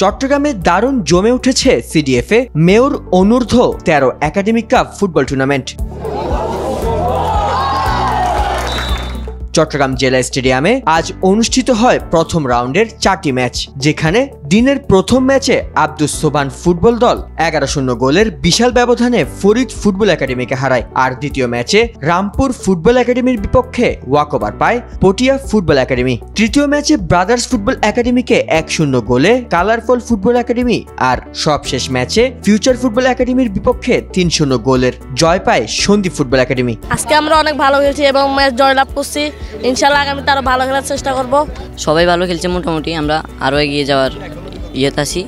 চট্টগ্রামে দারুণ জমে উঠেছে সিডিএফে মেয়র অনূর্ধ্ব 13 academic cup football tournament. Chattogram জেলা স্টেডিয়ামে আজ অনুষ্ঠিত হয় প্রথম রাউন্ডের 4টি ম্যাচ, যেখানে দিনের প্রথম ম্যাচে আব্দুস সোবান ফুটবল দল 11-0 গোলের বিশাল ব্যবধানে ফরিদ ফুটবল একাডেমিকে হারায়। আর দ্বিতীয় ম্যাচে রামপুর ফুটবল একাডেমির বিপক্ষে ওয়াকওভার পায় পটিয়া ফুটবল একাডেমি। তৃতীয় ম্যাচে ব্রাদার্স ফুটবল একাডেমিকে 1-0 গোলে কালারফল ফুটবল একাডেমি, আর সবশেষ ম্যাচে ফিউচার ফুটবল একাডেমির বিপক্ষে 3-0 গোলের জয় পায় সন্দীপ ফুটবল একাডেমি। আজকে আমরা অনেক ভালো খেলছি এবং ম্যাচ জয়লাভ করছি। ইনশাআল্লাহ আগামীতে আরো ভালো খেলার চেষ্টা করব। সবাই ভালো খেলছে, মোটামুটি আমরা আরো এগিয়ে যাওয়ার ইয়েতে আছি,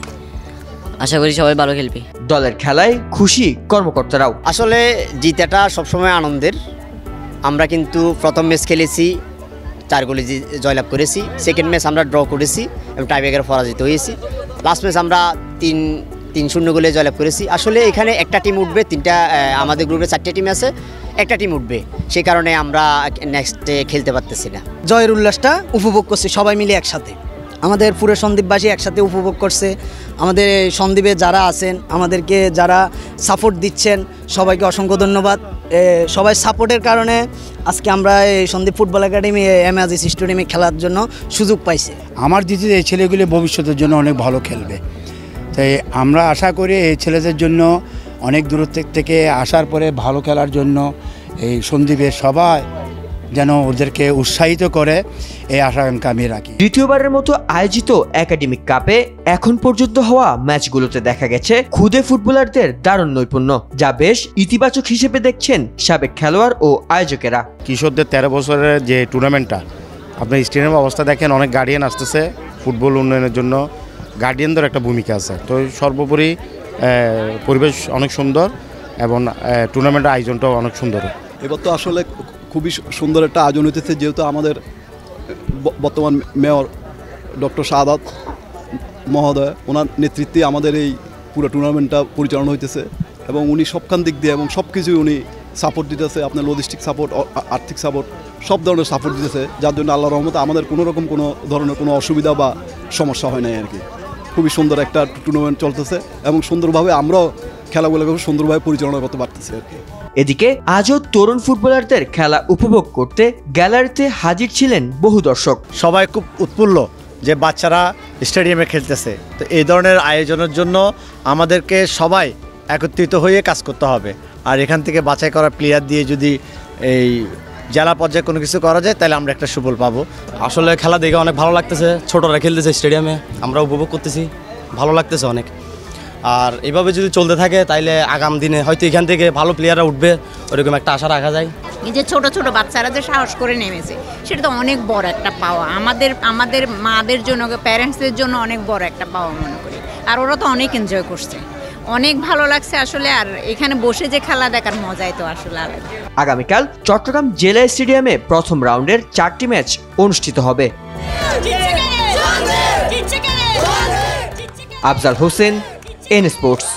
আশা করি সবাই ভালো খেলবে। দলের খেলায় খুশি কর্মকর্তারাও। আসলে জিতাটা সবসময় আনন্দের। আমরা কিন্তু প্রথম ম্যাচ খেলেছি 4 গোলে জয়লাভ করেছি, সেকেন্ড ম্যাচ আমরা ড্র করেছি এবং টাইব্রেকারে পরাজিত হয়েছি, লাস্ট ম্যাচ আমরা 3-0 গোলে জয়লাভ করেছি। আসলে এখানে একটা টিম উঠবে, আমাদের গ্রুপে 4টা টিম আছে, একটা টিম উঠবে, সেই কারণে আমরা নেক্সটে খেলতে পারতেছি না। জয়ের উল্লাসটা উপভোগ করছি সবাই মিলে একসাথে, আমাদের পুরো সন্দ্বীপবাসী একসাথে উপভোগ করছে। আমাদের সন্দ্বীপে যারা আছেন, আমাদেরকে যারা সাপোর্ট দিচ্ছেন, সবাইকে অসংখ্য ধন্যবাদ। সবাই সাপোর্টের কারণে আজকে আমরা এই সন্দ্বীপ ফুটবল একাডেমি এমএজি স্টেডিয়ামে খেলার জন্য সুযোগ পাইছি। আমার দিদি এই ছেলেগুলি ভবিষ্যতের জন্য অনেক ভালো খেলবে, তাই আমরা আশা করি এই ছেলেদের জন্য অনেক দূরত্ব থেকে আসার পরে ভালো খেলার জন্য এই সন্দ্বীপের সবাই যেন ওদেরকে উৎসাহিত করে, এই আশা আমি রাখি। দ্বিতীয়বারের মতো আয়োজিত একাডেমিক কাপে এখন পর্যন্ত হওয়া ম্যাচগুলোতে দেখা গেছে খুদে ফুটবলারদের দারুণ নৈপুণ্য, যা বেশ ইতিবাচক হিসেবে দেখছেন সাবেক খেলোয়াড় ও আয়োজকেরা। কিশোরদের 13 বছরের যে টুর্নামেন্টটা, আপনার স্টেডিয়ামের অবস্থা দেখেন, অনেক গার্ডিয়ান আসতেছে ফুটবল উন্নয়নের জন্য, গার্ডিয়ানদের একটা ভূমিকা আছে। তো সর্বোপরি পরিবেশ অনেক সুন্দর এবং টুর্নামেন্টের আয়োজনটাও অনেক সুন্দর। এবার তো আসলে খুবই সুন্দর একটা আয়োজন হইতেছে, যেহেতু আমাদের বর্তমান মেয়র ডক্টর শাহাদাত মহোদয়, ওনার নেতৃত্বে আমাদের এই পুরো টুর্নামেন্টটা পরিচালনা হইতেছে এবং উনি সবখান দিক দিয়ে এবং সব কিছুই উনি সাপোর্ট দিতেছে, আপনার লজিস্টিক সাপোর্ট, আর্থিক সাপোর্ট, সব ধরনের সাপোর্ট দিতেছে, যার জন্য আল্লাহর রহমতে আমাদের কোনো রকম কোনো ধরনের কোনো অসুবিধা বা সমস্যা হয় নাই আর কি। খুবই সুন্দর একটা টুর্নামেন্ট চলতেছে এবং সুন্দরভাবে আমরাও খেলাগুলোকে খুব সুন্দরভাবে পরিচালনা করতে পারতেছি আর কি। এদিকে আজও তরুণ ফুটবলারদের খেলা উপভোগ করতে গ্যালারিতে হাজির ছিলেন বহু দর্শক। সবাই খুব উৎফুল্ল যে বাচ্চারা স্টেডিয়ামে খেলতেছে। তো এই ধরনের আয়োজনের জন্য আমাদেরকে সবাই একত্রিত হয়ে কাজ করতে হবে, আর এখান থেকে বাছাই করা প্লেয়ার দিয়ে যদি এই জেলা পর্যায়ে কোনো কিছু করা যায় তাহলে আমরা একটা সুফল পাবো। আসলে খেলা দেখে অনেক ভালো লাগতেছে, ছোটরা খেলতেছে স্টেডিয়ামে, আমরা উপভোগ করতেছি, ভালো লাগতেছে অনেক। আর এভাবে যদি চলতে থাকে তাইলে আগাম দিনে হয়তো এখান থেকে ভালো প্লেয়াররা উঠবে, ওরকম একটা আশা রাখা যায়। এই যে ছোট ছোট বাচ্চারা যে সাহস করে নেমেছে, সেটা তো অনেক বড় একটা পাওয়া আমাদের মাদের জন্য, প্যারেন্টসদের জন্য অনেক বড় একটা পাওয়া মনে করি। আর ওরা তো অনেক এনজয় করছে, অনেক ভালো লাগছে আসলে। আর এখানে বসে যে খেলা দেখার মজাই তো আসলে আলাদা। আগামীকাল চট্টগ্রাম জেলা স্টেডিয়ামে প্রথম রাউন্ডের 4টি ম্যাচ অনুষ্ঠিত হবে। Afzal Hossain, N sports.